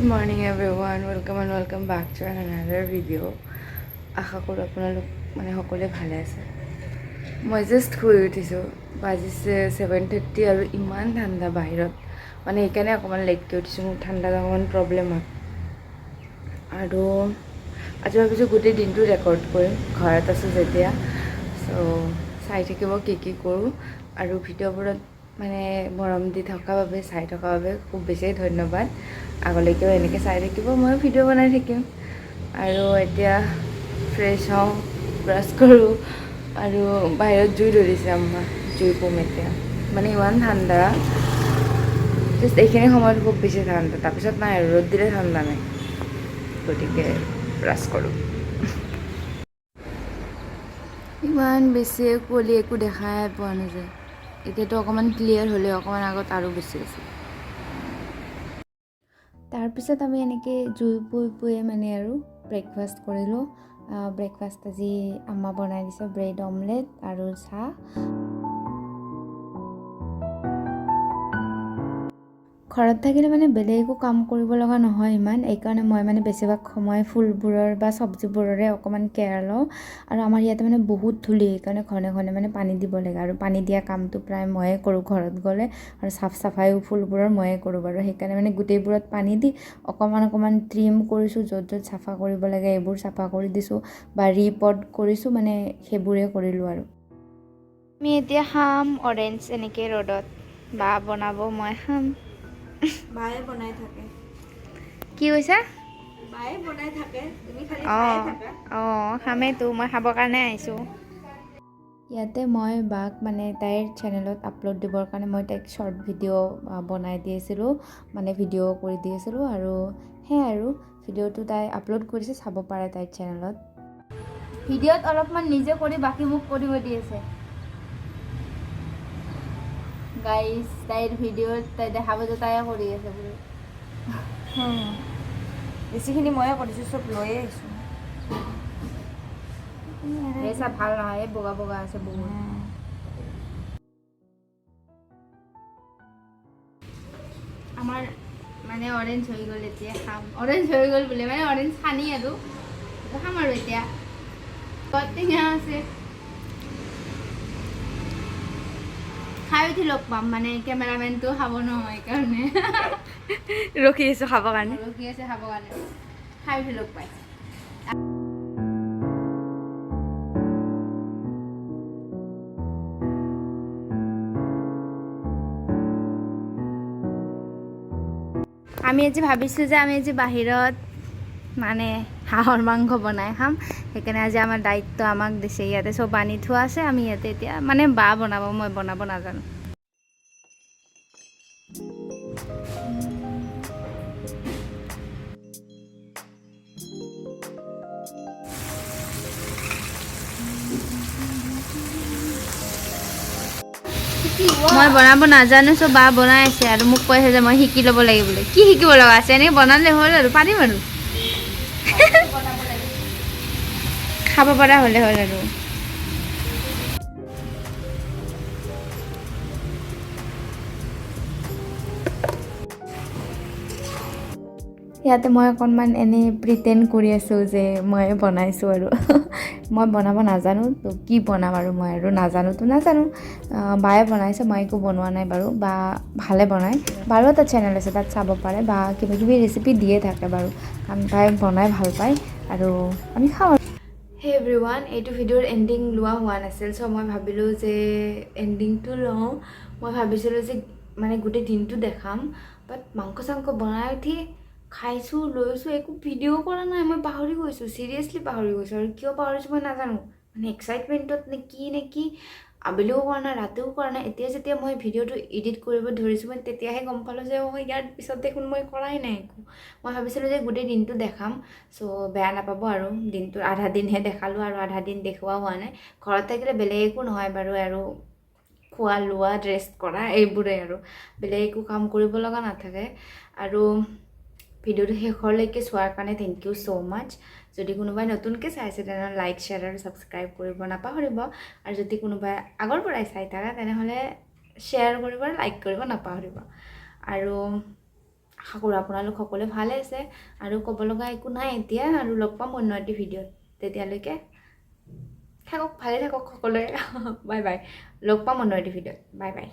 Good morning everyone, welcome back to another video. আশা কৰোঁ আপোনালোক সকলোৱে ভালে আছে। মই জাষ্ট শুই উঠিছোঁ, বাজিছে 7:30 আৰু ইমান ঠাণ্ডা বাহিৰত, সেইকাৰণে অকণমান লেটকৈ উঠিছোঁ। মোৰ ঠাণ্ডাত অকণমান প্ৰব্লেম হয় আৰু আজি ভাবিছোঁ গোটেই দিনটো ৰেকৰ্ড কৰিম, ঘৰত আছোঁ যেতিয়া। চাই থাকিব কি কৰোঁ আৰু ভিডিঅ'বোৰত মৰম দি থকাৰ বাবে, চাই থকাৰ বাবে খুব বেছি ধন্যবাদ। আগলৈকেও এনেকৈ চাই থাকিব, ময়ো ভিডিঅ' বনাই থাকিম। আৰু এতিয়া ফ্ৰেছ হওঁ, ব্ৰাছ কৰোঁ আৰু বাহিৰত জুই ধৰিছে। আমাৰ জুই পুম এতিয়া, ইমান ঠাণ্ডা। জাষ্ট এইখিনি সময়ত খুব বেছি ঠাণ্ডা, তাৰপিছত নাই আৰু ৰ'দ দিলে ঠাণ্ডা নাই। গতিকে ব্ৰাছ কৰোঁ। ইমান বেছি কুঁৱলী, একো দেখাই পোৱা নাযায়। এতিয়াতো অকণমান ক্লিয়াৰ হ'লেও অকণমান আগত আৰু বেছি আছিল। তাৰপিছত আমি এনেকৈ জুই পুই আৰু ব্ৰেকফাষ্ট কৰিলোঁ। ব্ৰেকফাষ্ট আজি আম্মা বনাই দিছে, ব্ৰেড অমলেট আৰু চাহ। ঘৰত থাকিলে বেলেগ একো কাম কৰিব লগা নহয় ইমান, এইকাৰণে মই বেছিভাগ সময় ফুলবোৰৰ বা চব্জিবোৰৰে অকণমান কেয়াৰ লওঁ। আৰু আমাৰ ইয়াতে বহুত ধূলি, সেইকাৰণে ঘনে পানী দিব লাগে। আৰু পানী দিয়া কামটো প্ৰায় ময়ে কৰোঁ ঘৰত গ'লে, আৰু চাফ চাফাইও ফুলবোৰৰ ময়ে কৰোঁ বাৰু। সেইকাৰণে গোটেইবোৰত পানী দি অকণমান ট্ৰিম কৰিছোঁ, য'ত চাফা কৰিব লাগে এইবোৰ চাফা কৰি দিছোঁ, বা ৰিপট কৰিছোঁ, সেইবোৰে কৰিলোঁ। আৰু আমি এতিয়া খাম অৰেঞ্জ এনেকৈ ৰ'দত, বা বনাব, মই খাম। বায়ে বনাই থাকে। কি কৈছা? বায়ে বনাই থাকে, তুমি খালি খাই থাকা। খামেইতো, মই খাবৰ কাৰণে আহিছোঁ। ইয়াতে মই বাক তাইৰ চেনেলত আপলোড দিবৰ কাৰণে মই তাইক শ্বৰ্ট ভিডিঅ' বনাই দি আছিলোঁ, ভিডিঅ' কৰি দি আছিলোঁ। আৰু সেয়াই আৰু ভিডিঅ'টো তাই আপলোড কৰিছে, চাব পাৰে তাইৰ চেনেলত। ভিডিঅ'ত অলপমান নিজে কৰি বাকী মোক কৰিব দি আছে। গাইজ, তাইৰ ভিডিঅ'ত তাই দেখাব যে তাইয়ে কৰি আছে বুলি। বেছিখিনি ময়ে কৰিছোঁ, চব লৈয়ে আহিছোঁ। চব ভাল নহয়, বগা বগা আছে বহুত। আমাৰ অৰেঞ্জ হৈ গ'ল, এতিয়া খাম। অৰেঞ্জ হৈ গ'ল বোলে, অৰেঞ্জ সানি আৰু খাম আৰু এতিয়া। টেঙা আছে, খাই উঠি লগ পাম, কেমেৰামেনটো খাব নহয়, সেইকাৰণে ৰখি আছোঁ খাবৰ কাৰণে। খাই উঠি লগ পাই। আমি আজি ভাবিছোঁ যে আমি আজি বাহিৰত হাঁহৰ মাংস বনাই খাম। সেইকাৰণে আজি আমাৰ দায়িত্ব আমাক দিছে। ইয়াতে চব আনি থোৱা আছে, আমি ইয়াতে এতিয়া বা বনাব, মই বনাব নাজানো। মই বনাব নাজানো, চব বা বনাই আছে আৰু মোক কৈ আছে যে মই শিকি ল'ব লাগিব বোলে। কি শিকিব লগা আছে? এনেকৈ বনালে হ'ল আৰু, পাৰিম আৰু। খাব পৰা হ'লে হ'ল আৰু। ইয়াতে মই অকণমান এনেই প্ৰিটেণ্ড কৰি আছোঁ যে মই বনাইছোঁ আৰু মই বনাব নাজানো, তো কি বনাম আৰু, মই আৰু নাজানো। বায়ে বনাইছে, মই একো বনোৱা নাই বাৰু। বা ভালে বনায়, বাৰো এটা চেনেল আছে, তাত চাব পাৰে। বা কিবাকিবি ৰেচিপি দিয়ে থাকে বাৰু, কাৰণ তাই বনাই ভাল পায় আৰু আমি খাওঁ। হে এভৰিৱান, এইটো ভিডিঅ'ৰ এণ্ডিং লোৱা হোৱা নাছিল, চ' মই ভাবিলোঁ যে এণ্ডিংটো লওঁ। মই ভাবিছিলোঁ যে গোটেই দিনটো দেখাম, বাট মাংস চাংস বনাই উঠি খাইছোঁ, লৈছোঁ, একো ভিডিঅ' কৰা নাই। মই পাহৰি গৈছোঁ, চিৰিয়াছলি পাহৰি গৈছোঁ। আৰু কিয় পাহৰিছোঁ মই নাজানো, এক্সাইটমেণ্টত নে কি আবেলিও কৰা নাই, ৰাতিও কৰা নাই। এতিয়া যেতিয়া মই ভিডিঅ'টো এডিট কৰিব ধৰিছোঁ, মই তেতিয়াহে গম পালোঁ যে ইয়াৰ পিছত দেখোন মই কৰাই নাই একো। মই ভাবিছিলোঁ যে গোটেই দিনটো দেখাম, চ' বেয়া নাপাব আৰু। দিনটোৰ আধা দিনহে দেখালোঁ আৰু আধা দিন দেখুওৱা হোৱা নাই। ঘৰত থাকিলে বেলেগ একো নহয় বাৰু, আৰু খোৱা লোৱা, ৰেষ্ট কৰা, এইবোৰেই আৰু। বেলেগ একো কাম কৰিব লগা নাথাকে। আৰু ভিডিঅ'টো শেষলৈকে চোৱাৰ কাৰণে থেংক ইউ ছ' মাছ। যদি কোনোবাই নতুনকৈ চাইছে তেনেহ'লে লাইক, শ্বেয়াৰ আৰু ছাবস্ক্ৰাইব কৰিব নাপাহৰিব। আৰু যদি কোনোবাই আগৰ পৰাই চাই থাকা তেনেহ'লে শ্বেয়াৰ কৰিব আৰু লাইক কৰিব নাপাহৰিব। আৰু আশা কৰোঁ আপোনালোক সকলোৱে ভালে আছে আৰু ক'ব লগা একো নাই এতিয়া আৰু লগ পাম অন্য এটি ভিডিঅ'ত তেতিয়ালৈকে থাকক ভালে থাকক সকলোৱে বাই বাই লগ পাম অন্য এটি ভিডিঅ'ত বাই বাই